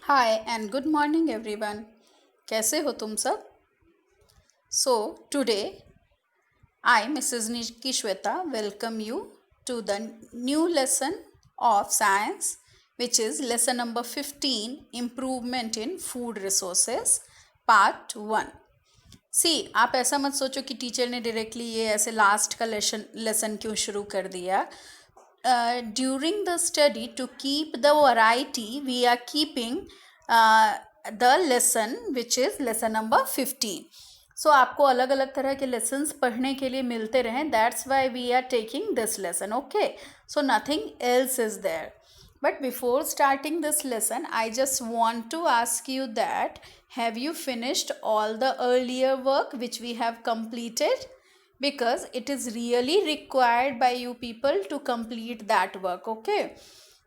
Hi and good morning everyone. कैसे हो तुम सब? So today I Mrs Nikki Shweta welcome you to the new lesson of science which is lesson number 15, improvement in food resources, part 1. सी आप ऐसा मत सोचो कि टीचर ने डायरेक्टली ये ऐसे लास्ट का लेसन क्यों शुरू कर दिया. During the study, to keep the variety, we are keeping the lesson which is lesson number 15. So आपको अलग अलग तरह के lessons पढ़ने के लिए मिलते रहें. That's why we are taking this lesson. Okay, so nothing else is there. But before starting this lesson, I just want to ask you that have you finished all the earlier work which we have completed? Because it is really required by you people to complete that work. Okay,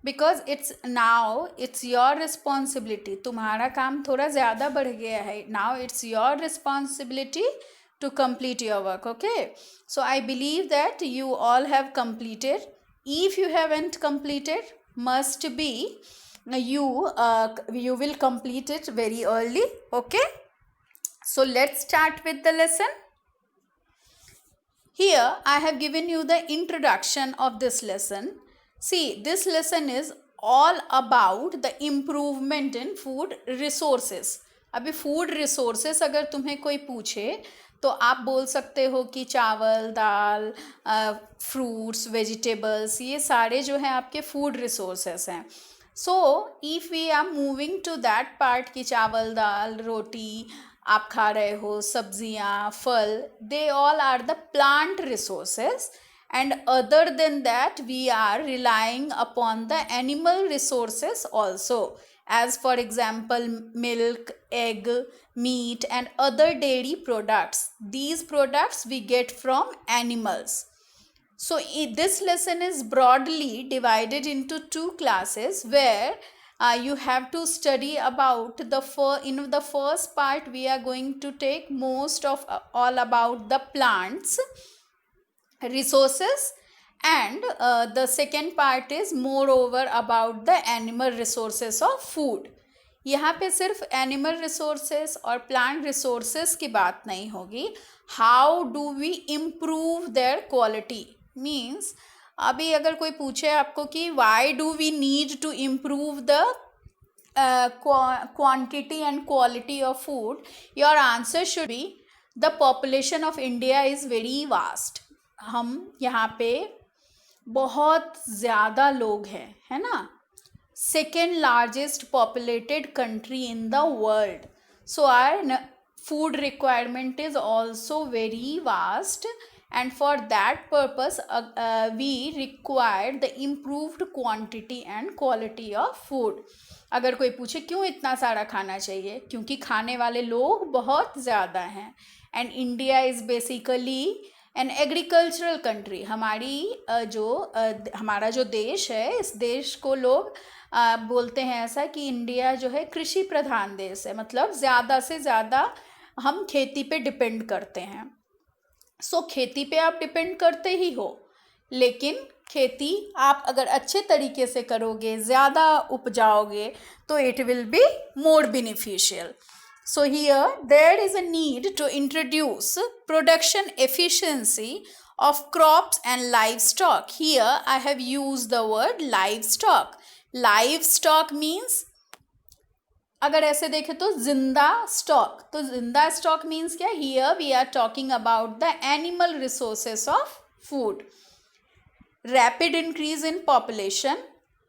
because it's your responsibility. तुम्हारा काम थोड़ा ज़्यादा बढ़ गया है. Now it's your responsibility to complete your work. Okay, so I believe that you all have completed. If you haven't completed, must be you will complete it very early. Okay, so let's start with the lesson. Here I have given you the introduction of this lesson. See, this lesson is all about the improvement in food resources. अभी food resources अगर तुम्हें कोई पूछे तो आप बोल सकते हो कि चावल, दाल, फ्रूट्स, वेजिटेबल्स, ये सारे जो हैं आपके फूड रिसोर्सेस हैं. So if we are moving to that part कि चावल, दाल, रोटी आप खा रहे हो, सब्जियां, फल, they all are the plant resources. And other than that, we are relying upon the animal resources also, as for example milk, egg, meat and other dairy products. These products we get from animals. So this lesson is broadly divided into two classes where you have to study about in the first part we are going to take most of all about the plants resources, and the second part is moreover about the animal resources of food. यहाँ पे सिर्फ animal resources और plant resources की बात नहीं होगी. How do we improve their quality means अभी अगर कोई पूछे आपको कि why do we need to improve the quantity and quality of food, your answer should be the population of India is very vast. हम यहाँ पे बहुत ज़्यादा लोग हैं, है ना. Second largest populated country in the world. So our food requirement is also very vast, and for that purpose we require the improved quantity and quality of food. अगर कोई पूछे क्यों इतना सारा खाना चाहिए, क्योंकि खाने वाले लोग बहुत ज़्यादा हैं. And India is basically an agricultural country. हमारा जो देश है, इस देश को लोग बोलते हैं ऐसा कि इंडिया जो है कृषि प्रधान देश है. मतलब ज़्यादा से ज़्यादा हम खेती पे डिपेंड करते हैं. सो खेती पे आप डिपेंड करते ही हो, लेकिन खेती आप अगर अच्छे तरीके से करोगे, ज़्यादा उपजाओगे, तो it will be more beneficial. So here there is a need to introduce production efficiency of crops and livestock. Here I have used the word livestock. Livestock means अगर ऐसे देखें तो जिंदा स्टॉक. तो जिंदा स्टॉक मीन्स क्या? Here we are talking about the animal resources of food. Rapid increase in population,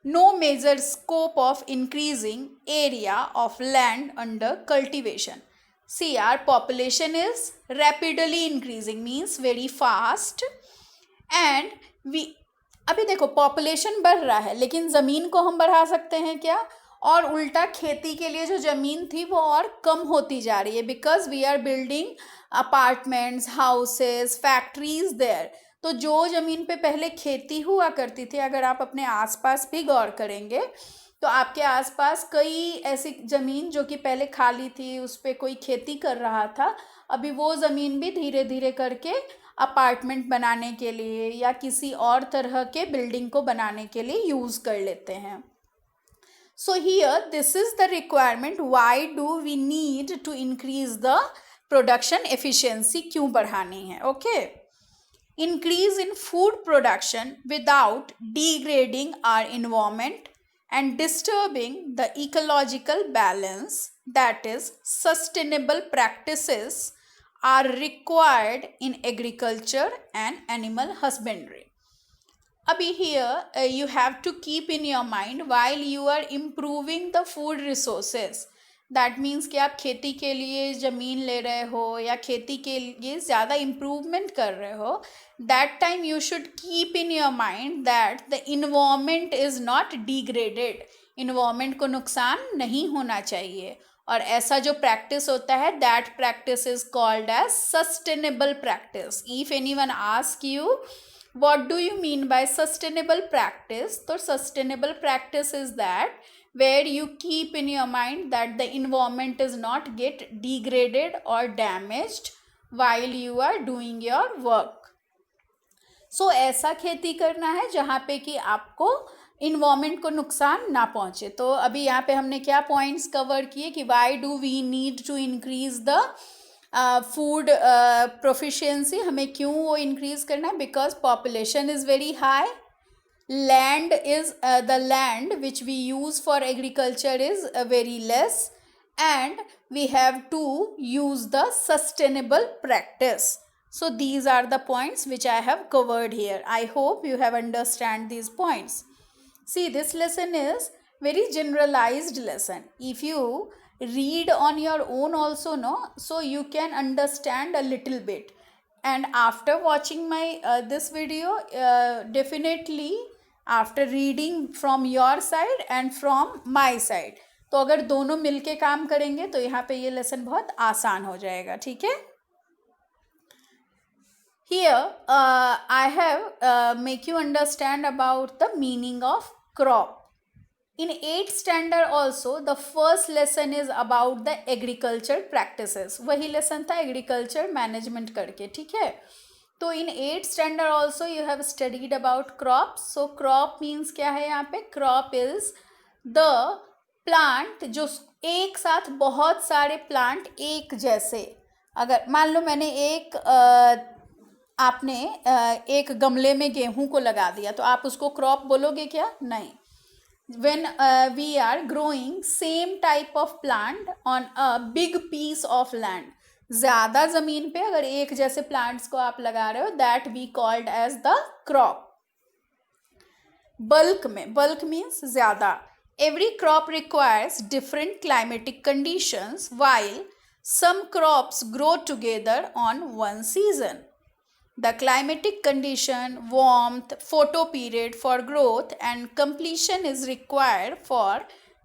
no major scope of increasing area of land under cultivation. See, our population is rapidly increasing means very fast, and we अभी देखो population बढ़ रहा है, लेकिन ज़मीन को हम बढ़ा सकते हैं क्या? और उल्टा खेती के लिए जो ज़मीन थी वो और कम होती जा रही है, because we are building apartments, houses, factories there. तो जो ज़मीन पे पहले खेती हुआ करती थी, अगर आप अपने आसपास भी गौर करेंगे तो आपके आसपास कई ऐसी ज़मीन जो कि पहले खाली थी, उस पर कोई खेती कर रहा था, अभी वो ज़मीन भी धीरे धीरे करके अपार्टमेंट बनाने के लिए या किसी और तरह के बिल्डिंग को बनाने के लिए यूज़ कर लेते हैं. So here this is the requirement. Why do we need to increase the production efficiency? क्यों बढ़ानी है? Okay. Increase in food production without degrading our environment and disturbing the ecological balance, that is, sustainable practices are required in agriculture and animal husbandry. Abhi here you have to keep in your mind while you are improving the food resources. That means कि आप खेती के लिए ज़मीन ले रहे हो या खेती के लिए ज़्यादा इम्प्रूवमेंट कर रहे हो, that time you should keep in your mind that the environment is not degraded. Environment को नुकसान नहीं होना चाहिए. और ऐसा जो प्रैक्टिस होता है, that practice is called as sustainable practice. If anyone ask you what do you mean by sustainable practice, तो sustainable practice is that where you keep in your mind that the environment is not get degraded or damaged while you are doing your work. So ऐसा खेती करना है जहाँ पे कि आपको environment को नुकसान ना पहुँचे. तो अभी यहाँ पे हमने क्या पॉइंट्स कवर किए कि why do we need to increase the food proficiency. हमें क्यों वो इंक्रीज करना है? Because population is very high. Land is the land which we use for agriculture is very less, and we have to use the sustainable practice. So these are the points which I have covered here. I hope you have understand these points. See, this lesson is very generalized lesson. If you read on your own also, no, so you can understand a little bit. And after watching my this video, definitely after reading from your side and from my side, तो अगर दोनों मिलके काम करेंगे तो यहाँ पे ये लेसन बहुत आसान हो जाएगा. ठीक है. Here I have make you understand about the meaning of crop. In 8th standard also the first lesson is about the agriculture practices. वही लेसन था एग्रीकल्चर मैनेजमेंट करके. ठीक है. तो इन 8th standard also you have studied about crop. So crop means क्या है यहाँ पे? क्रॉप इज द प्लांट जो एक साथ बहुत सारे प्लांट एक जैसे, अगर मान लो मैंने आपने एक गमले में गेहूं को लगा दिया, तो आप उसको क्रॉप बोलोगे क्या? नहीं. when we are growing same type of plant on a big piece of land, ज़्यादा ज़मीन पे अगर एक जैसे प्लांट्स को आप लगा रहे हो, that we called as the crop. Bulk में, बल्क मीन्स ज़्यादा. Every crop requires different climatic conditions while some crops grow together on one season. The climatic condition, warmth, photo period for growth and completion is required for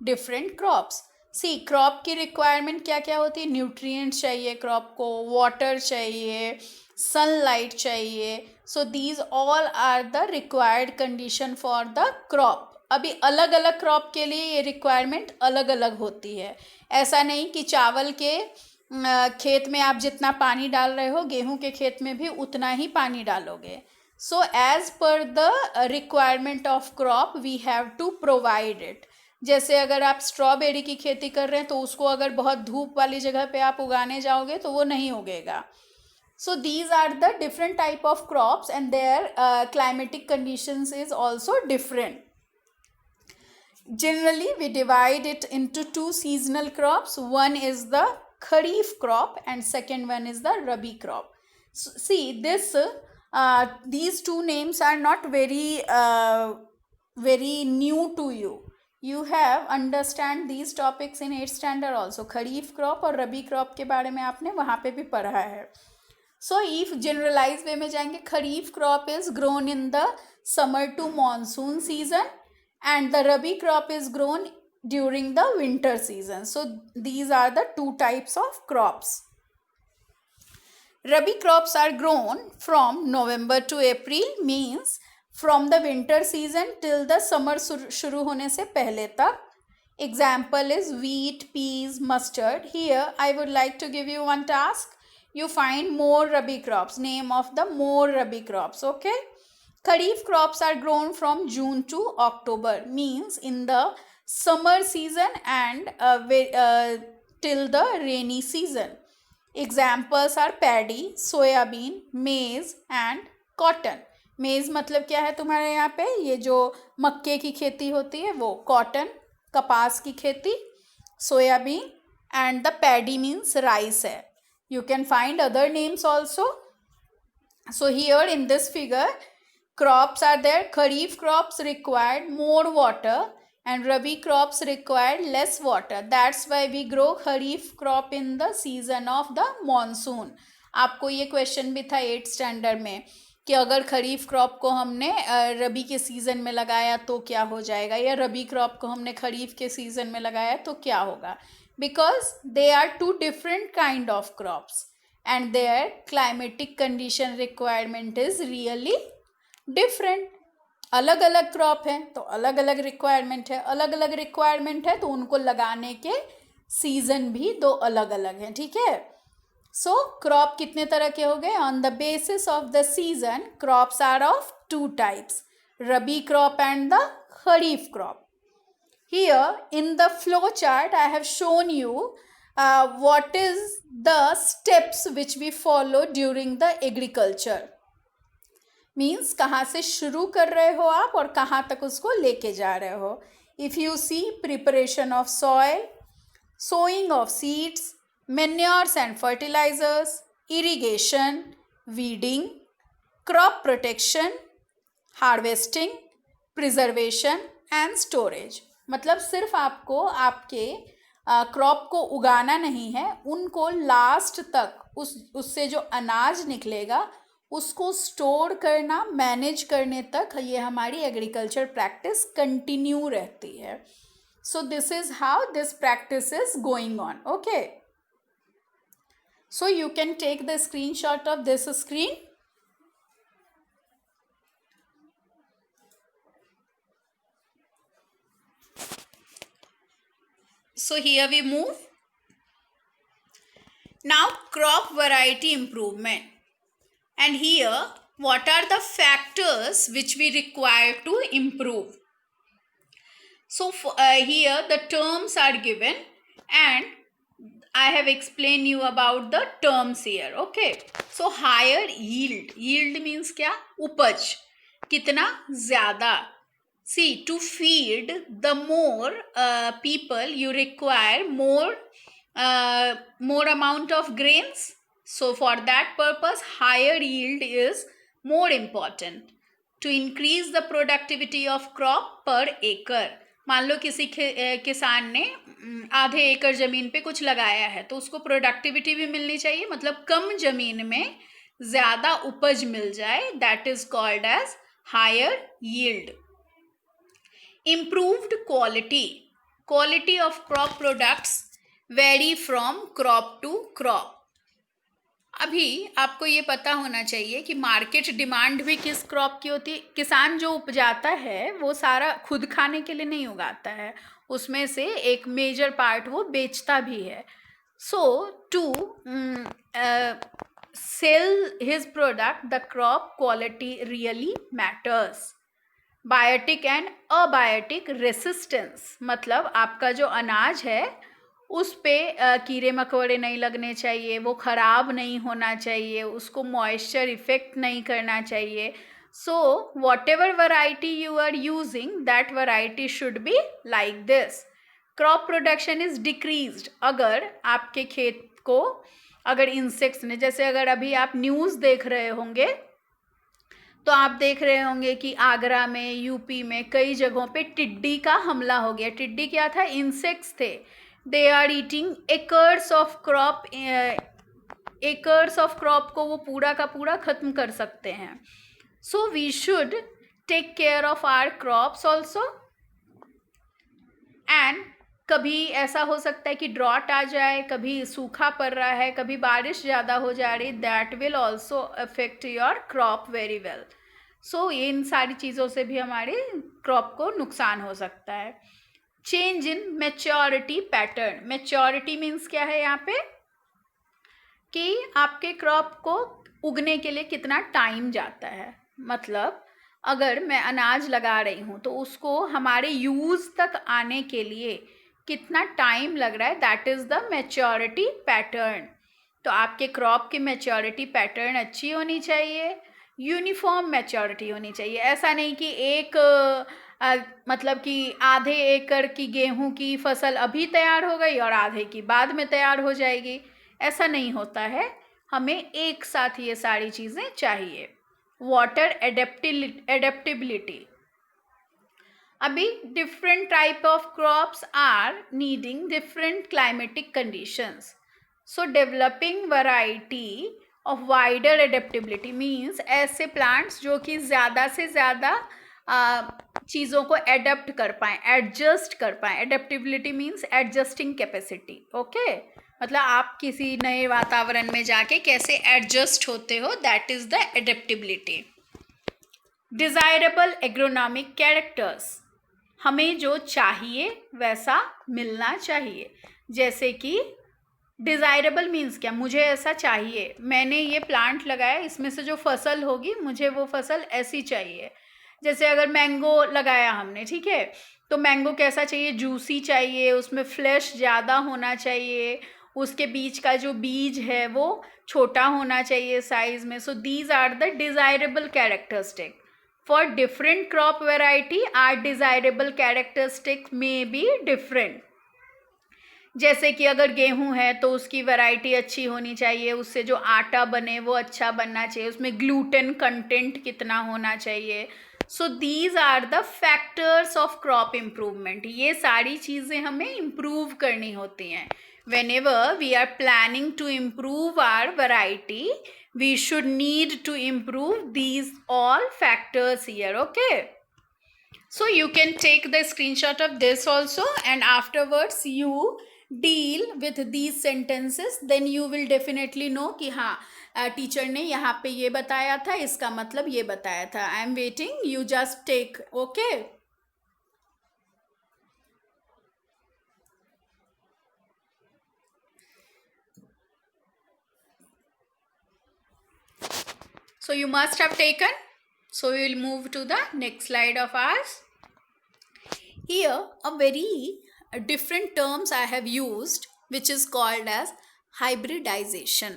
different crops. सी crop की requirement क्या क्या होती है? Nutrient चाहिए crop को, water चाहिए, sunlight चाहिए. So these all are the required condition for the crop. अभी अलग अलग क्रॉप के लिए ये रिक्वायरमेंट अलग अलग होती है. ऐसा नहीं कि चावल के खेत में आप जितना पानी डाल रहे हो, गेहूं के खेत में भी उतना ही पानी डालोगे. So as per the requirement of crop we have to provide it. जैसे अगर आप स्ट्रॉबेरी की खेती कर रहे हैं तो उसको अगर बहुत धूप वाली जगह पे आप उगाने जाओगे तो वो नहीं उगेगा. So these are the different type of crops and their climatic conditions is also different. Generally, we divide it into two seasonal crops. One is the Kharif crop and second one is the Rabi crop. So, see, these two names are not very new to you. You have understand these topics in 8th standard also. Kharif crop और Rabi crop के बारे में आपने वहाँ पे भी पढ़ा है. So, if generalized way में जाएंगे, Kharif crop is grown in the summer to monsoon season and the Rabi crop is grown during the winter season. So these are the two types of crops. Rabi crops are grown from November to April, means from the winter season till the summer शुरू होने से पहले तक. Example is wheat, peas, mustard. Here I would like to give you one task. You find more Rabi crops. Name of the more Rabi crops. Okay. Kharif crops are grown from June to October, means in the summer season and till the rainy season. Examples are paddy, soyabean, maize and cotton. मेज मतलब क्या है तुम्हारे यहाँ पे? ये जो मक्के की खेती होती है वो. कॉटन कपास की खेती. Soybean and the paddy means rice है. You can find other names also. So here in this figure, crops are there. Kharif crops required more water and Rabi crops required less water. That's why we grow Kharif crop in the season of the monsoon. आपको ये question भी था 8th standard में कि अगर खरीफ crop को हमने रबी के सीज़न में लगाया तो क्या हो जाएगा, या रबी क्रॉप को हमने खरीफ के सीज़न में लगाया तो क्या होगा. Because they are two different kind of crops and their climatic condition requirement is really different. अलग अलग क्रॉप है तो अलग अलग रिक्वायरमेंट है, अलग अलग रिक्वायरमेंट है तो उनको लगाने के सीजन भी दो अलग अलग हैं. ठीक है. सो क्रॉप कितने तरह के हो गए? On the basis of the season crops are of 2 types, rabi crop and the kharif crop. Here in the flow chart I have shown you what is the steps which we follow during the agriculture. Means कहाँ से शुरू कर रहे हो आप और कहाँ तक उसको लेके जा रहे हो. If you see preparation of soil, sowing of seeds, manures and fertilisers, irrigation, weeding, crop protection, harvesting, preservation and storage. मतलब सिर्फ आपको आपके क्रॉप को उगाना नहीं है, उनको लास्ट तक उससे जो अनाज निकलेगा उसको स्टोर करना, मैनेज करने तक ये हमारी एग्रीकल्चर प्रैक्टिस कंटिन्यू रहती है. So this is how this practice is going on. Okay, so you can take the screenshot of this screen. So here we move. Now crop variety improvement. And here what are the factors which we require to improve? So here the terms are given and I have explained you about the terms here. Okay. So higher yield. Yield means क्या? उपज. कितना ज़्यादा. See, to feed the more people, you require more amount of grains. So for that purpose, higher yield is more important. To increase the productivity of crop per acre. मान लो किसी किसान ने आधे एकड़ ज़मीन पे कुछ लगाया है तो उसको प्रोडक्टिविटी भी मिलनी चाहिए, मतलब कम ज़मीन में ज़्यादा उपज मिल जाए. That is called as higher yield. Improved quality of crop products vary from crop to crop. अभी आपको ये पता होना चाहिए कि मार्केट डिमांड भी किस क्रॉप की होती है. किसान जो उपजाता है वो सारा खुद खाने के लिए नहीं उगाता है, उसमें से एक मेजर पार्ट वो बेचता भी है. So to sell his product the crop quality really matters. Biotic and abiotic resistance, मतलब आपका जो अनाज है उस पे कीड़े मकोड़े नहीं लगने चाहिए, वो ख़राब नहीं होना चाहिए, उसको मॉइस्चर इफेक्ट नहीं करना चाहिए. So whatever variety you are using that variety should be like this. Crop production is decreased. अगर आपके खेत को अगर इंसेक्ट्स ने, जैसे अगर अभी आप न्यूज़ देख रहे होंगे तो आप देख रहे होंगे कि आगरा में, यूपी में कई जगहों पे टिड्डी का हमला हो गया. टिड्डी क्या था? इंसेक्ट्स थे. They are eating acres of crop. Acres of crop को वो पूरा का पूरा ख़त्म कर सकते हैं. So we should take care of our crops also. And कभी ऐसा हो सकता है कि ड्रॉट आ जाए, कभी सूखा पड़ रहा है, कभी बारिश ज़्यादा हो जा रही. That will also affect your crop very well. So इन सारी चीज़ों से भी हमारे क्रॉप को नुकसान हो सकता है. Change in maturity pattern. Maturity means क्या है यहाँ पे? कि आपके क्रॉप को उगने के लिए कितना टाइम जाता है. मतलब अगर मैं अनाज लगा रही हूँ तो उसको हमारे यूज़ तक आने के लिए कितना टाइम लग रहा है, that is the maturity pattern. तो आपके क्रॉप की मैच्योरिटी पैटर्न अच्छी होनी चाहिए, यूनिफॉर्म मैच्योरिटी होनी चाहिए। ऐसा नहीं कि एक मतलब कि आधे एकड़ की गेहूं की फसल अभी तैयार हो गई और आधे की बाद में तैयार हो जाएगी, ऐसा नहीं होता है। हमें एक साथ ये सारी चीज़ें चाहिए। वाटर एडेप्टिबिलिटी, अभी different type of crops are needing different climatic conditions, so developing variety of wider adaptability means ऐसे प्लांट्स जो कि ज़्यादा से ज़्यादा चीज़ों को एडप्ट कर पाएँ, एडजस्ट कर पाएँ। Adaptability means adjusting capacity. Okay, मतलब आप किसी नए वातावरण में जाके कैसे एडजस्ट होते हो, that is the adaptability. Desirable agronomic characters, हमें जो चाहिए वैसा मिलना चाहिए। जैसे कि डिज़ायरेबल मीन्स क्या, मुझे ऐसा चाहिए, मैंने ये प्लांट लगाया, इसमें से जो फसल होगी मुझे वो फसल ऐसी चाहिए। जैसे अगर मैंगो लगाया हमने, ठीक है, तो मैंगो कैसा चाहिए, जूसी चाहिए, उसमें फ्लैश ज़्यादा होना चाहिए, उसके बीच का जो बीज है वो छोटा होना चाहिए साइज में। So these are the desirable characteristic. For different crop variety, our desirable characteristic may be different. जैसे कि अगर गेहूं है तो उसकी वैरायटी अच्छी होनी चाहिए, उससे जो आटा बने वो अच्छा बनना चाहिए, उसमें ग्लूटेन कंटेंट कितना होना चाहिए। So these are the factors of crop improvement. ये सारी चीज़ें हमें इम्प्रूव करनी होती हैं। whenever we are planning to improve our variety, we should need to improve these all factors here. Okay, so you can take the screenshot of this also, and afterwards you deal with these sentences, then you will definitely know कि हाँ teacher ने यहाँ पे ये बताया था, इसका मतलब ये बताया था। I am waiting, you just take. Okay, so you must have taken. So we will move to the next slide of ours. Here a very different terms I have used, which is called as hybridization.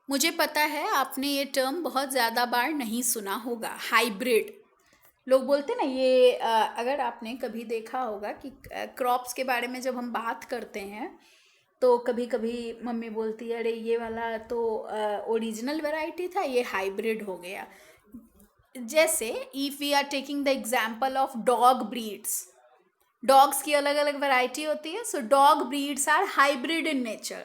मुझे पता है आपने ये term बहुत ज़्यादा बार नहीं सुना होगा, हाइब्रिड। लोग बोलते ना ये अगर आपने कभी देखा होगा कि क्रॉप्स के बारे में जब हम बात करते हैं तो कभी कभी मम्मी बोलती है अरे ये वाला तो ओरिजिनल वैरायटी था, ये हाइब्रिड हो गया। जैसे if we are taking the example of dog breeds, dogs की अलग अलग वैरायटी होती है। So dog breeds are hybrid in nature.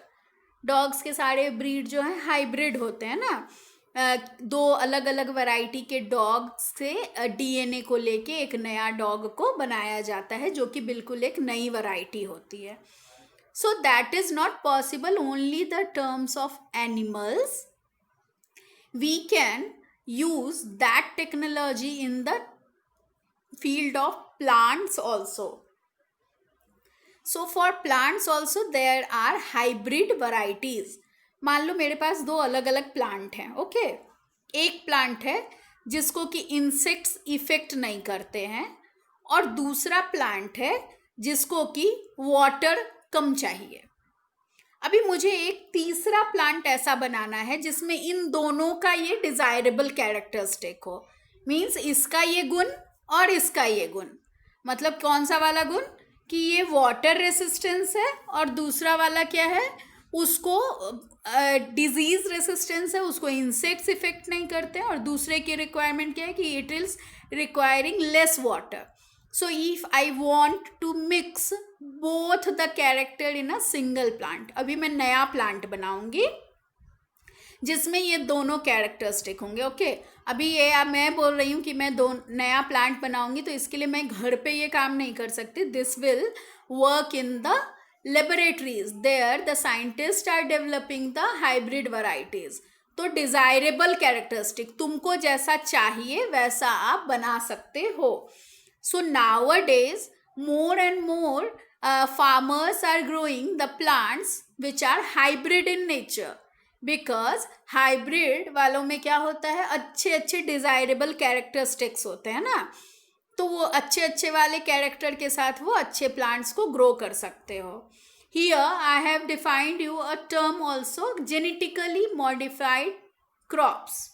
Dogs के सारे ब्रीड जो हैं हाइब्रिड होते हैं ना। दो अलग अलग वैरायटी के डॉग्स से डीएनए को लेके एक नया डॉग को बनाया जाता है जो कि बिल्कुल एक नई वैरायटी होती है। So that is not possible only the terms of animals, we can use that technology in the field of plants also. So for plants also there are hybrid varieties. मान लो मेरे पास दो अलग अलग प्लांट हैं। Okay, एक plant है जिसको कि इंसेक्ट्स इफेक्ट नहीं करते हैं और दूसरा प्लांट है जिसको कि वाटर कम चाहिए। अभी मुझे एक तीसरा प्लांट ऐसा बनाना है जिसमें इन दोनों का ये डिज़ायरेबल कैरेक्टरिस्टिक हो। मीन्स इसका ये गुण और इसका ये गुण। मतलब कौन सा वाला गुण कि ये वाटर रेसिस्टेंस है और दूसरा वाला क्या है, उसको डिजीज रेसिस्टेंस है, उसको इंसेक्ट्स इफेक्ट नहीं करते हैं। और दूसरे की रिक्वायरमेंट क्या है कि it is requiring less water. So if I want to mix both the character in a single plant, अभी मैं नया प्लांट बनाऊंगी जिसमें ये दोनों कैरेक्टरिस्टिक होंगे। ओके, अभी ये मैं बोल रही हूँ कि मैं नया प्लांट बनाऊंगी तो इसके लिए मैं घर पे ये काम नहीं कर सकती। This will work in the laboratories, there the scientist are developing the hybrid varieties. तो डिज़ायरेबल कैरेक्टरिस्टिक तुमको जैसा चाहिए वैसा आप बना सकते हो। So nowadays, more and more farmers are growing the plants which are hybrid in nature. Because hybrid वालों में क्या होता है, अच्छे अच्छे डिजायरेबल कैरेक्टरिस्टिक्स होते हैं ना, तो वो अच्छे अच्छे वाले कैरेक्टर के साथ वो अच्छे प्लांट्स को ग्रो कर सकते हो. Here I have defined you a term also, genetically modified crops.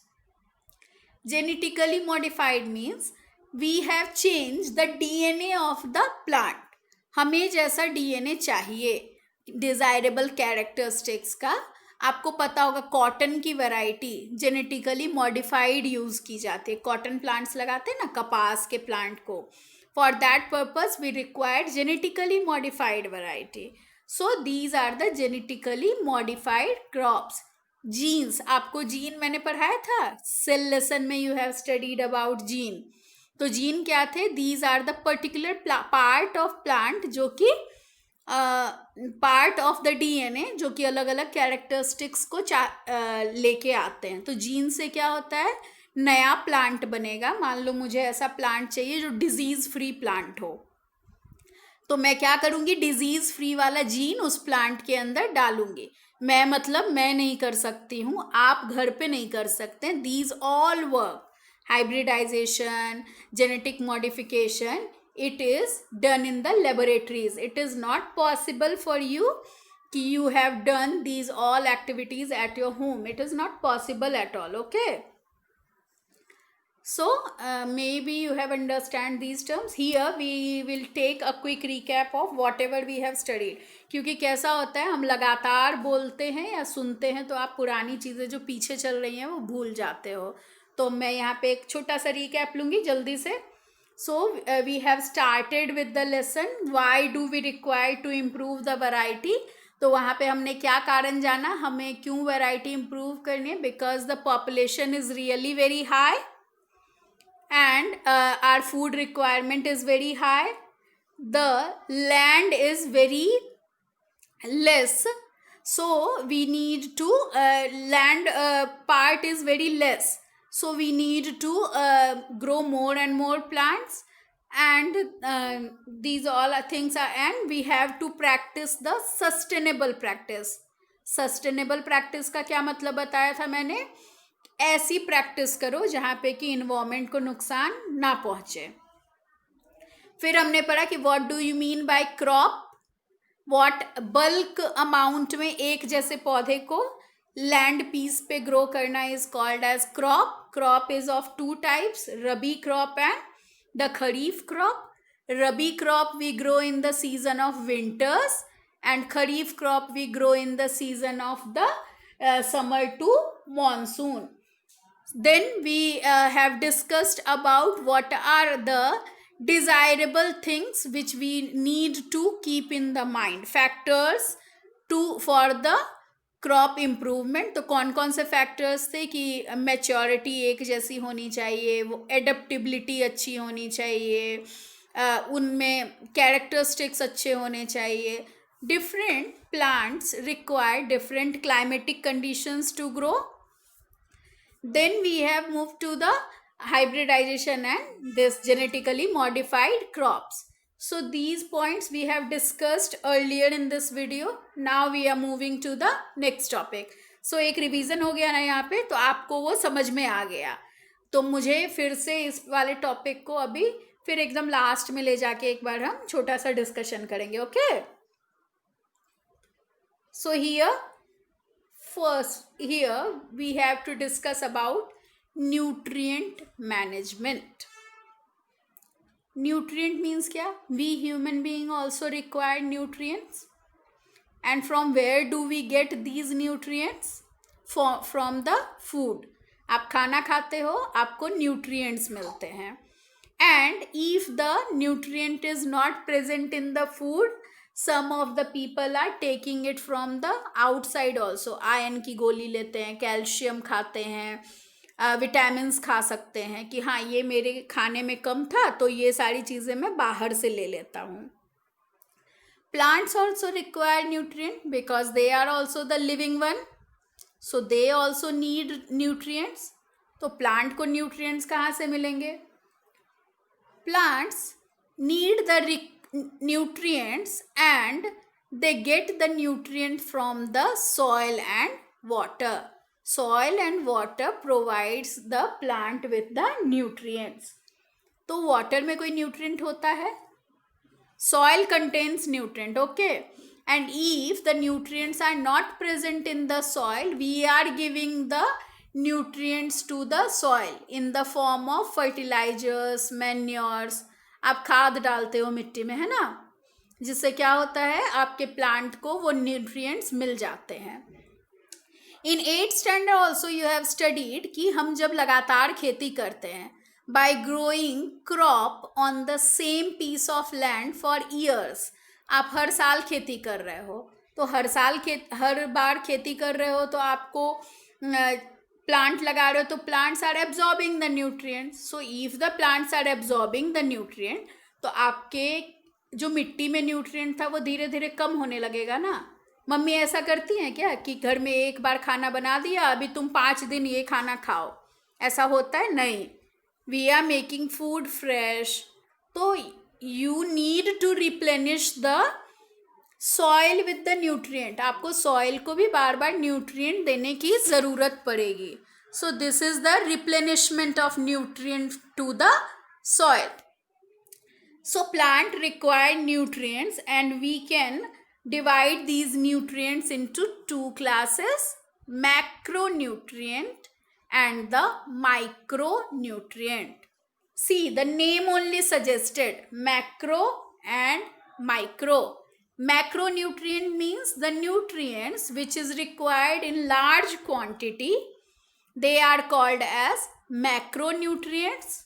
Genetically modified means we have changed the DNA of the plant. हमें जैसा DNA चाहिए डिजायरेबल कैरेक्टरिस्टिक्स का. आपको पता होगा कॉटन की वैरायटी जेनेटिकली मॉडिफाइड यूज की जाती है. कॉटन प्लांट्स लगाते हैं ना, कपास के प्लांट को. For that purpose we required genetically modified variety. So these are the genetically modified crops. Genes, आपको जीन मैंने पढ़ाया था सेल लेसन में, you have studied about gene. तो जीन क्या थे? These are the particular part of plant जो कि पार्ट ऑफ द डीएनए जो कि अलग अलग कैरेक्टरिस्टिक्स को लेके आते हैं. तो जीन से क्या होता है, नया प्लांट बनेगा. मान लो मुझे ऐसा प्लांट चाहिए जो डिजीज फ्री प्लांट हो, तो मैं क्या करूंगी, डिजीज फ्री वाला जीन उस प्लांट के अंदर डालूंगी. मैं मतलब मैं नहीं कर सकती हूँ, आप घर पे नहीं कर सकते. These all work, hybridisation, genetic modification, it is done in the laboratories. It is not possible for you कि you have done these all activities at your home. It is not possible at all. Okay. So maybe you have understand these terms. Here we will take a quick recap of whatever we have studied. क्योंकि कैसा होता है, हम लगातार बोलते हैं या सुनते हैं तो आप पुरानी चीज़ें जो पीछे चल रही हैं वो भूल जाते हो. तो मैं यहाँ पे एक छोटा सा रिकैप लूँगी जल्दी से. So we have started with the lesson why do we require to improve the variety. तो वहाँ पे हमने क्या कारण जाना, हमें क्यों वैरायटी इम्प्रूव करनी है. Because the population is really very high and our food requirement is very high. The land is very less, so we need to land part is very less, so we need to grow more and more plants, and these all things are, and we have to practice the sustainable practice. Sustainable practice का क्या मतलब बताया था मैंने, ऐसी practice करो जहाँ पे कि इन्वायरमेंट को नुकसान ना पहुँचे. फिर हमने पढ़ा कि what do you mean by crop. What bulk amount में एक जैसे पौधे को लैंड पीस पे ग्रो करना is called as crop. Crop is of two types, rabi crop and the kharif crop. Rabi crop we grow in the season of winters and kharif crop we grow in the season of the summer to monsoon. Then we have discussed about what are the desirable things which we need to keep in the mind, factors to for the crop improvement. तो कौन कौन से factors थे कि maturity एक जैसी होनी चाहिए, वो एडेप्टिबिलिटी अच्छी होनी चाहिए, उनमें कैरेक्टरिस्टिक्स अच्छे होने चाहिए. Different plants require different climatic conditions to grow. Then we have moved to the hybridization and this genetically modified crops. So these points we have discussed earlier in this video. Now we are moving to the next topic. So एक revision हो गया ना यहाँ पे, तो आपको वो समझ में आ गया. तो मुझे फिर से इस वाले टॉपिक को अभी फिर एकदम लास्ट में ले जाके एक बार हम छोटा सा डिस्कशन करेंगे. Okay. So here we have to discuss about nutrient management. Nutrient means क्या? We human being also require nutrients. And from where do we get these nutrients? From the food. आप खाना खाते हो, आपको nutrients मिलते हैं. And if the nutrient is not present in the food, some of the people are taking it from the outside also. Iron की गोली लेते हैं, कैल्शियम खाते हैं, विटामिन्स खा सकते हैं कि हाँ ये मेरे खाने में कम था तो ये सारी चीज़ें मैं बाहर से ले लेता हूँ. Plants also require nutrient because they are also the living one, so they also need nutrients. तो प्लांट को न्यूट्रिएंट्स कहाँ से मिलेंगे? Plants need the nutrients and they get the nutrient from the soil and water. Soil and water provides the plant with the nutrients. तो water में कोई nutrient होता है? Soil contains nutrient, okay? And if the nutrients are not present in the soil, we are giving the nutrients to the soil in the form of fertilizers, manures. आप खाद डालते हो मिट्टी में, है ना, जिससे क्या होता है, आपके प्लांट को वो न्यूट्रिएंट्स मिल जाते हैं. इन 8th standard also you have studied कि हम जब लगातार खेती करते हैं by growing crop on the same piece of land for years. आप हर साल खेती कर रहे हो, तो हर बार खेती कर रहे हो तो आपको प्लांट लगा रहे हो, तो plants are absorbing the nutrients. So if the plants are absorbing the nutrient, तो आपके जो मिट्टी में न्यूट्रिएंट था वो धीरे धीरे कम होने लगेगा ना. मम्मी ऐसा करती हैं क्या कि घर में एक बार खाना बना दिया, अभी तुम 5 दिन ये खाना खाओ, ऐसा होता है? नहीं. We are making food fresh. So you need to replenish the soil with the nutrient. आपको soil को भी बार बार nutrient देने की ज़रूरत पड़ेगी. So this is the replenishment of nutrient to the soil. So plant require nutrients, and we can divide these nutrients into 2 classes: macronutrient and the micronutrient. See, the name only suggested macro and micro. Macronutrient means the nutrients which is required in large quantity. They are called as macronutrients,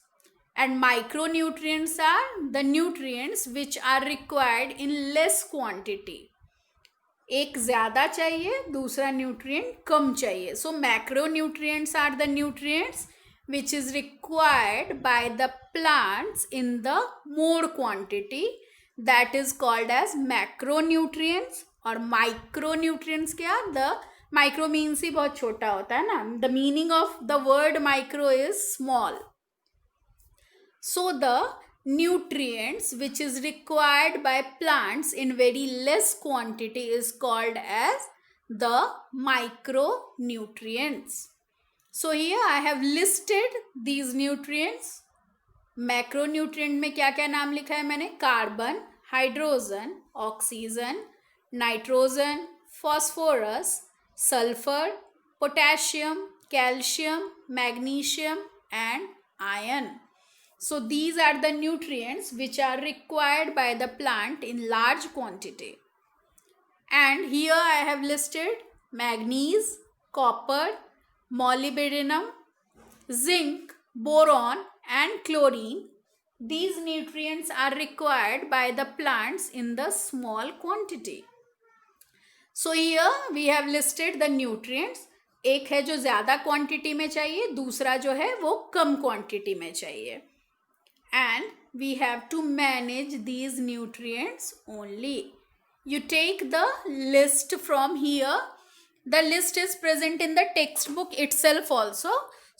and micronutrients are the nutrients which are required in less quantity. एक ज़्यादा चाहिए, दूसरा nutrient कम चाहिए. So macronutrients are the nutrients which is required by the plants in the more quantity, that is called as macronutrients. और micronutrients क्या? The micro means ही बहुत छोटा होता है ना. The meaning of the word micro is small. So the nutrients which is required by plants in very less quantity is called as the micronutrients. So here I have listed these nutrients. Macronutrient में क्या क्या नाम लिखा है मैंने? Carbon, hydrogen, oxygen, nitrogen, phosphorus, sulphur, potassium, calcium, magnesium and iron. So these are the nutrients which are required by the plant in large quantity. And here I have listed manganese, copper, molybdenum, zinc, boron and chlorine. These nutrients are required by the plants in the small quantity. So here we have listed the nutrients. एक है जो ज़्यादा quantity में चाहिए, दूसरा जो है वो कम क्वांटिटी में चाहिए. And we have to manage these nutrients only. You take the list from here. The list is present in the textbook itself also.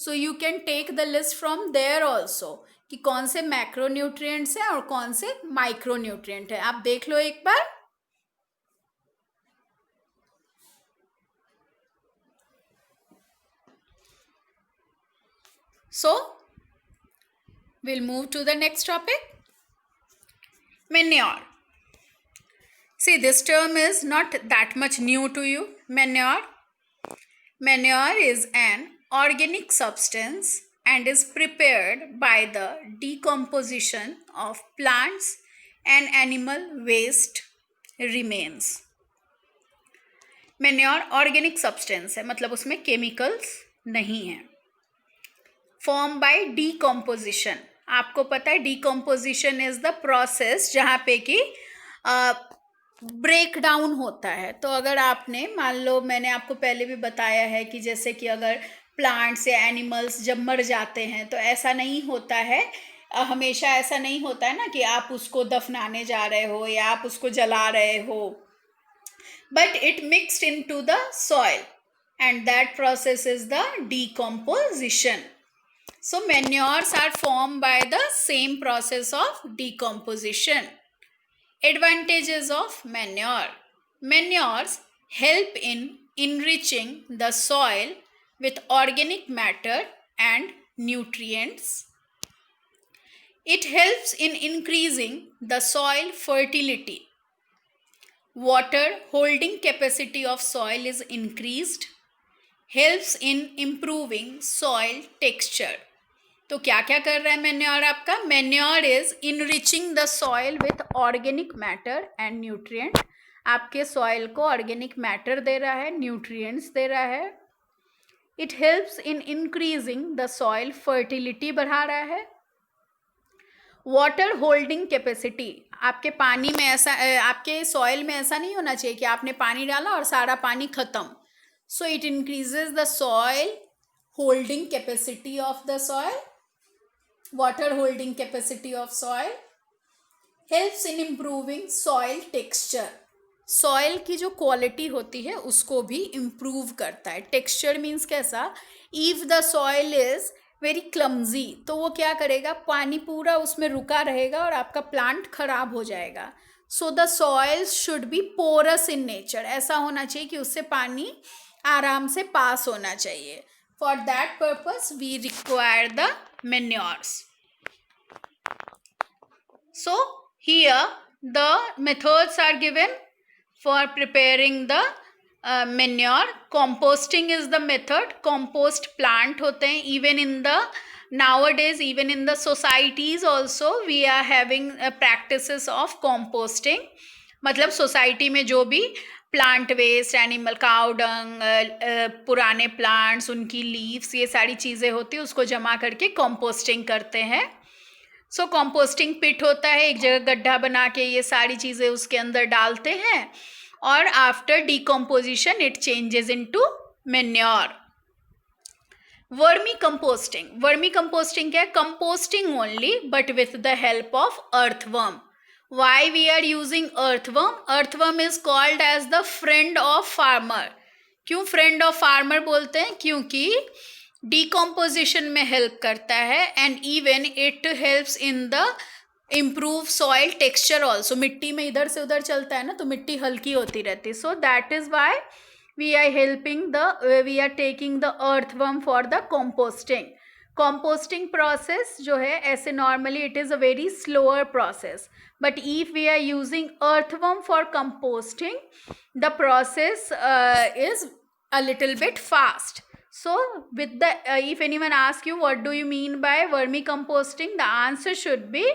So you can take the list from there also कि कौन से macronutrients हैं और कौन से micronutrient हैं. आप देख लो एक बार. So we'll move to the next topic. Manure. See, this term is not that much new to you. Manure. Manure is an organic substance and is prepared by the decomposition of plants and animal waste remains. Manure organic substance है, मतलब उसमें chemicals नहीं हैं. Formed by decomposition. आपको पता है decomposition is the process जहाँ पे कि ब्रेक डाउन होता है. तो अगर आपने मान लो, मैंने आपको पहले भी बताया है कि जैसे कि अगर प्लांट्स या एनिमल्स जब मर जाते हैं तो ऐसा नहीं होता है, हमेशा ऐसा नहीं होता है ना कि आप उसको दफनाने जा रहे हो या आप उसको जला रहे हो, but it mixed into the soil and that process is the decomposition. So manures are formed by the same process of decomposition. Advantages of manure. Manures help in enriching the soil with organic matter and nutrients. It helps in increasing the soil fertility. Water holding capacity of soil is increased. Helps in improving soil texture. तो क्या क्या कर रहा है manure आपका? Manure is enriching the soil with organic matter and nutrient. आपके soil को organic matter दे रहा है, न्यूट्रिएंट्स दे रहा है. It helps in increasing the soil fertility, बढ़ा रहा है. वाटर होल्डिंग कैपेसिटी, आपके पानी में ऐसा आपके सॉइल में ऐसा नहीं होना चाहिए कि आपने पानी डाला और सारा पानी खत्म. So it increases the soil holding capacity of the soil. Water holding capacity of soil helps in improving soil texture. Soil की जो क्वालिटी होती है उसको भी इम्प्रूव करता है. टेक्सचर मीन्स कैसा? If the soil is very clumsy, तो वो क्या करेगा? पानी पूरा उसमें रुका रहेगा और आपका प्लांट खराब हो जाएगा. So the soil should be porous in nature. ऐसा होना चाहिए कि उससे पानी आराम से पास होना चाहिए. For that purpose we require the manures. So here the methods are given for preparing the manure. Composting is the method. Compost plant होते हैं. Even in the nowadays, even in the societies also we are having practices of composting. मतलब society में जो भी plant waste, animal cow dung, पुराने plants, उनकी leaves, ये सारी चीज़ें होती है, उसको जमा करके कंपोस्टिंग करते हैं. सो कंपोस्टिंग पिट होता है, एक जगह गड्ढा बना के ये सारी चीज़ें उसके अंदर डालते हैं और after decomposition it changes into manure. Vermi composting. Vermi composting क्या है? Composting only but with the help of earthworm. Why we are using earthworm? Earthworm is called as the friend of farmer. क्यों friend of farmer बोलते हैं? क्योंकि decomposition में help करता है and even it helps in the improve soil texture also. मिट्टी में इधर से उधर चलता है ना, तो मिट्टी हल्की होती रहती है. So that is why we are taking the earthworm for the composting. Composting process जो है ऐसे normally it is a very slower process, but if we are using earthworm for composting, the process is a little bit fast. So with the if anyone asks you what do you mean by vermicomposting, the answer should be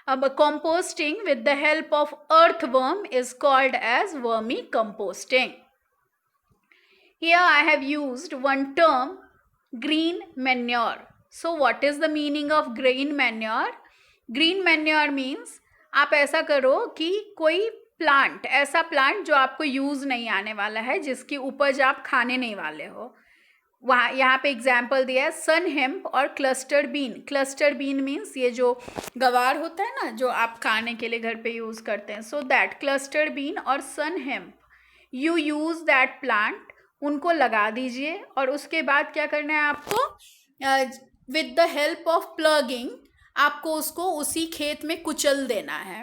composting with the help of earthworm is called as vermicomposting. Here I have used one term, green manure. So what is the meaning of green manure? Green manure means आप ऐसा करो कि कोई plant, ऐसा plant जो आपको use नहीं आने वाला है, जिसकी उपज आप खाने नहीं वाले हो. वहाँ यहाँ पे एग्जाम्पल दिया है सन हेम्प और clustered bean. Clustered bean means ये जो गवार होता है ना, जो आप खाने के लिए घर पे यूज़ करते हैं. सो दैट क्लस्टर्ड बीन और sun hemp, you use that plant, उनको लगा दीजिए और उसके बाद क्या करना है आपको? With the help of plugging आपको उसको उसी खेत में कुचल देना है.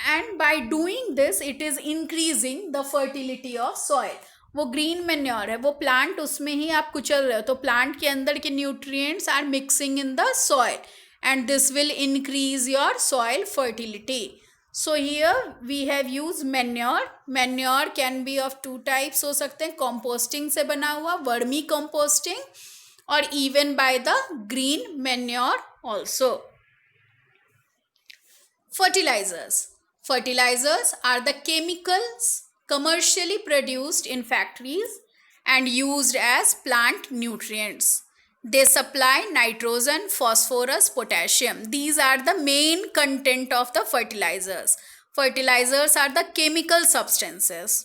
And by doing this it is increasing the fertility of soil. वो ग्रीन मैन्योर है, वो प्लांट उसमें ही आप कुचल रहे हो, तो प्लांट के अंदर के nutrients are mixing in the soil and this will increase your soil fertility. So here we have use manure. Manure can be of two types हो सकते हैं, कंपोस्टिंग से बना हुआ, vermicomposting, or even by the green manure also. Fertilizers. Fertilizers are the chemicals commercially produced in factories and used as plant nutrients. They supply nitrogen, phosphorus, potassium. These are the main content of the fertilizers. Fertilizers are the chemical substances.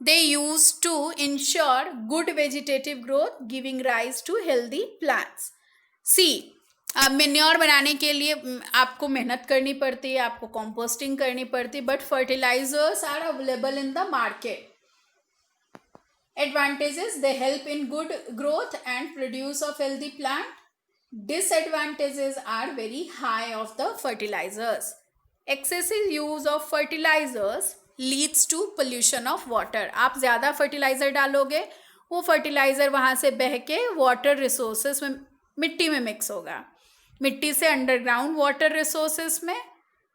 They used to ensure good vegetative growth, giving rise to healthy plants. See, manure बनाने के लिए आपको मेहनत करनी पड़ती है, आपको composting करनी पड़ती है, but fertilizers are available in the market. Advantages: they help in good growth and produce of healthy plant. Disadvantages are very high of the fertilizers. Excessive use of fertilizers leads to pollution of water. आप ज़्यादा fertiliser डालोगे, वो fertiliser वहाँ से बह के water resources में, मिट्टी में मिक्स होगा, मिट्टी से अंडरग्राउंड वाटर रिसोर्सेस में,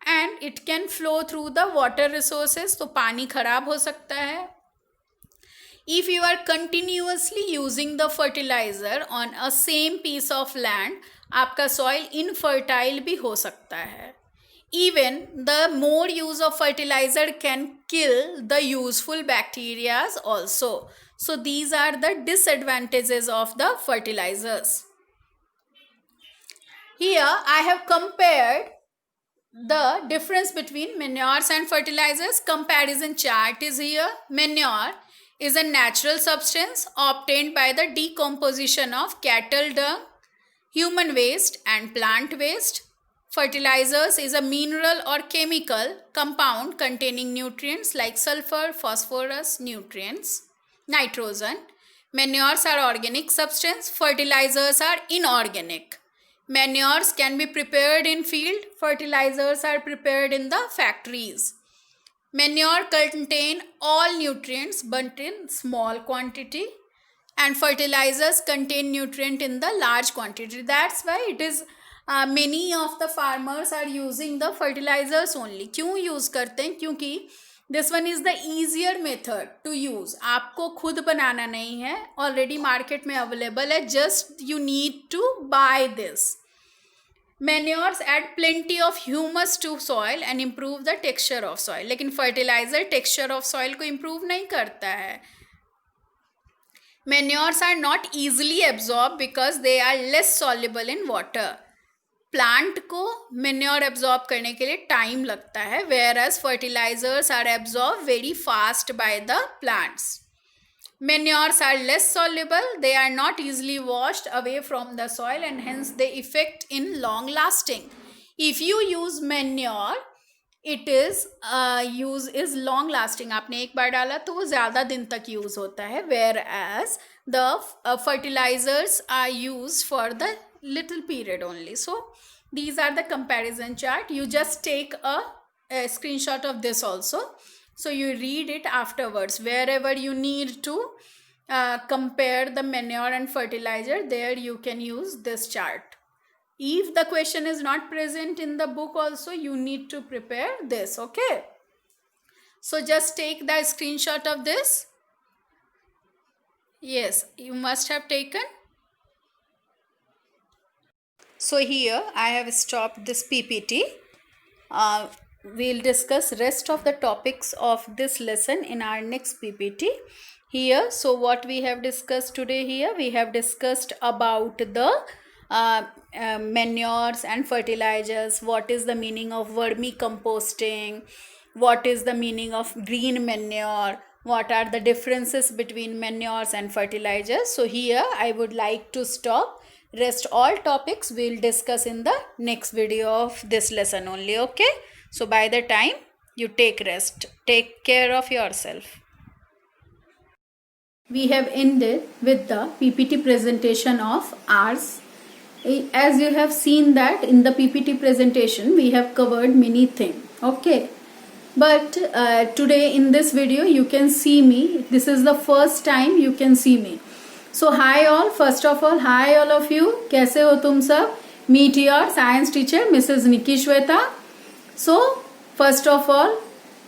and it can flow through the water resources, तो पानी खराब हो सकता है। If you are continuously using the fertilizer on a same piece of land, आपका soil infertile भी हो सकता है। Even the more use of fertilizer can kill the useful bacteria also. So these are the disadvantages of the fertilizers. Here I have compared the difference between manures and fertilizers. Comparison chart is here. Manure is a natural substance obtained by the decomposition of cattle dung, human waste and plant waste. Fertilizers is a mineral or chemical compound containing nutrients like sulfur, phosphorus, nitrogen. Manures are organic substance. Fertilizers are inorganic. Manures can be prepared in field. Fertilizers are prepared in the factories. Manure contain all nutrients but in small quantity, and fertilizers contain nutrient in the large quantity. That's why it is many of the farmers are using the fertilizers only. क्यों use करते हैं? क्योंकि this one is the easier method to use. आपको खुद बनाना नहीं है, already market में available है, just you need to buy this. Manures add plenty of humus to soil and improve the texture of soil. लेकिन fertilizer texture of soil को improve नहीं करता है. Manures are not easily absorbed because they are less soluble in water. Plant को manure absorb करने के लिए time लगता है, whereas fertilizers are absorbed very fast by the plants. Manures are less soluble, they are not easily washed away from the soil and hence they effect in long lasting. If you use manure, it is use is long lasting. आपने एक बार डाला तो वो ज़्यादा दिन तक use होता है, whereas the fertilizers are used for the little period only. So these are the comparison chart. You just take a screenshot of this also, so you read it afterwards. Wherever you need to compare the manure and fertilizer, there you can use this chart. If the question is not present in the book also, you need to prepare this. Okay, so just take the screenshot of this. Yes, you must have taken. So here I have stopped this PPT. We'll discuss rest of the topics of this lesson in our next PPT. Here, so what we have discussed today here, we have discussed about the manures and fertilizers. What is the meaning of vermicomposting? What is the meaning of green manure? What are the differences between manures and fertilizers? So here I would like to stop. Rest all topics we'll discuss in the next video of this lesson only. Okay, so by the time you take rest, take care of yourself. We have ended with the PPT presentation of ours. As you have seen that in the PPT presentation we have covered many things. Okay, but today in this video you can see me. This is the first time you can see me. So hi all, first of all hi all of you, कैसे हो तुम सब? Meet your science teacher Mrs. Nikki Shweta. So first of all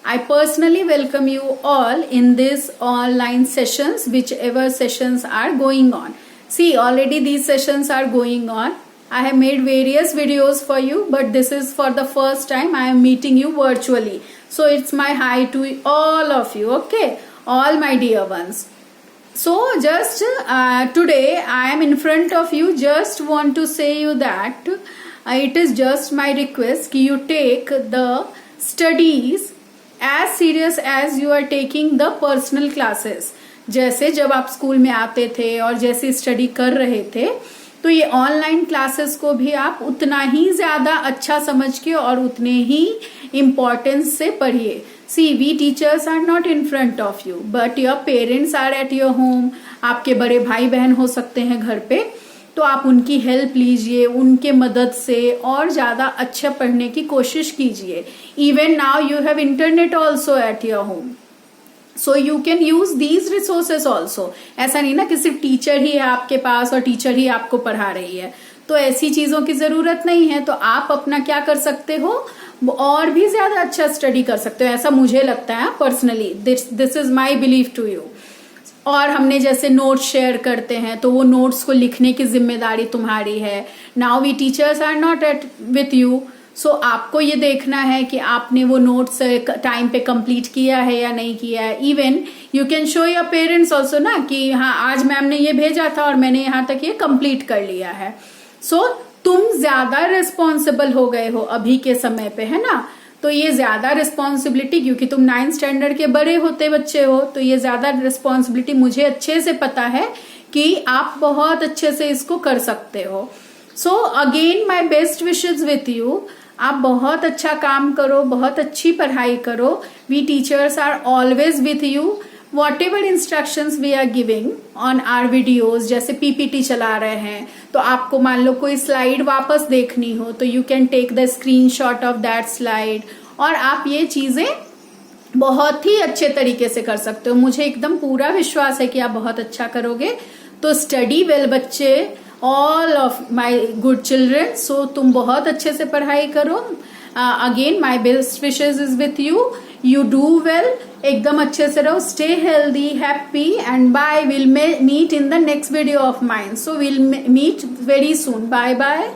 I personally welcome you all in this online sessions, whichever sessions are going on. See, already these sessions are going on. I have made various videos for you, but this is for the first time I am meeting you virtually. So it's my hi to all of you, okay, all my dear ones. So just today I am in front of you, just want to say you that it is just my request कि you take the studies as serious as you are taking the personal classes. जैसे जब आप school में आते थे और जैसे study कर रहे थे, तो ये ऑनलाइन क्लासेस को भी आप उतना ही ज़्यादा अच्छा समझ के और उतने ही इम्पोर्टेंस से पढ़िए. See, we teachers are not in front of you, but your parents are at your home. आपके बड़े भाई बहन हो सकते हैं घर पे, तो आप उनकी हेल्प लीजिए, उनके मदद से और ज़्यादा अच्छा पढ़ने की कोशिश कीजिए. Even now you have internet also at your home, so you can use these resources also. ऐसा नहीं ना कि सिर्फ टीचर ही है आपके पास और टीचर ही आपको पढ़ा रही है, तो ऐसी चीजों की जरूरत नहीं है. तो आप अपना क्या कर सकते हो, और भी ज्यादा अच्छा स्टडी कर सकते हो, ऐसा मुझे लगता है personally. This is my believe to you. और हमने जैसे नोट्स शेयर करते हैं तो वो नोट्स को लिखने की जिम्मेदारी तुम्हारी है. Now we teachers are not at with you, so आपको ये देखना है कि आपने वो नोट्स टाइम पे कंप्लीट किया है या नहीं किया है. Even you can show your parents also ना कि हाँ आज मैम ने ये भेजा था और मैंने यहाँ तक ये कंप्लीट कर लिया है. सो तुम ज्यादा रिस्पॉन्सिबल हो गए हो अभी के समय पे, है ना. तो ये ज्यादा रिस्पॉन्सिबिलिटी, क्योंकि तुम 9th स्टैंडर्ड के बड़े होते बच्चे हो, तो ये ज्यादा रिस्पॉन्सिबिलिटी मुझे अच्छे से पता है कि आप बहुत अच्छे से इसको कर सकते हो. So again my best wishes with you. आप बहुत अच्छा काम करो, बहुत अच्छी पढ़ाई करो. We teachers are always with you. whatever instructions we are giving on our videos, जैसे पीपीटी चला रहे हैं तो आपको मान लो कोई स्लाइड वापस देखनी हो तो you can take the screenshot of that slide, और आप ये चीजें बहुत ही अच्छे तरीके से कर सकते हो. मुझे एकदम पूरा विश्वास है कि आप बहुत अच्छा करोगे. तो स्टडी वेल बच्चे, all of my good children. So तुम बहुत अच्छे से पढ़ाई करो. Again my best wishes is with you. You do well, एकदम अच्छे से रहो. Stay healthy, happy and bye. Will meet in the next video of mine. So will meet very soon. Bye bye.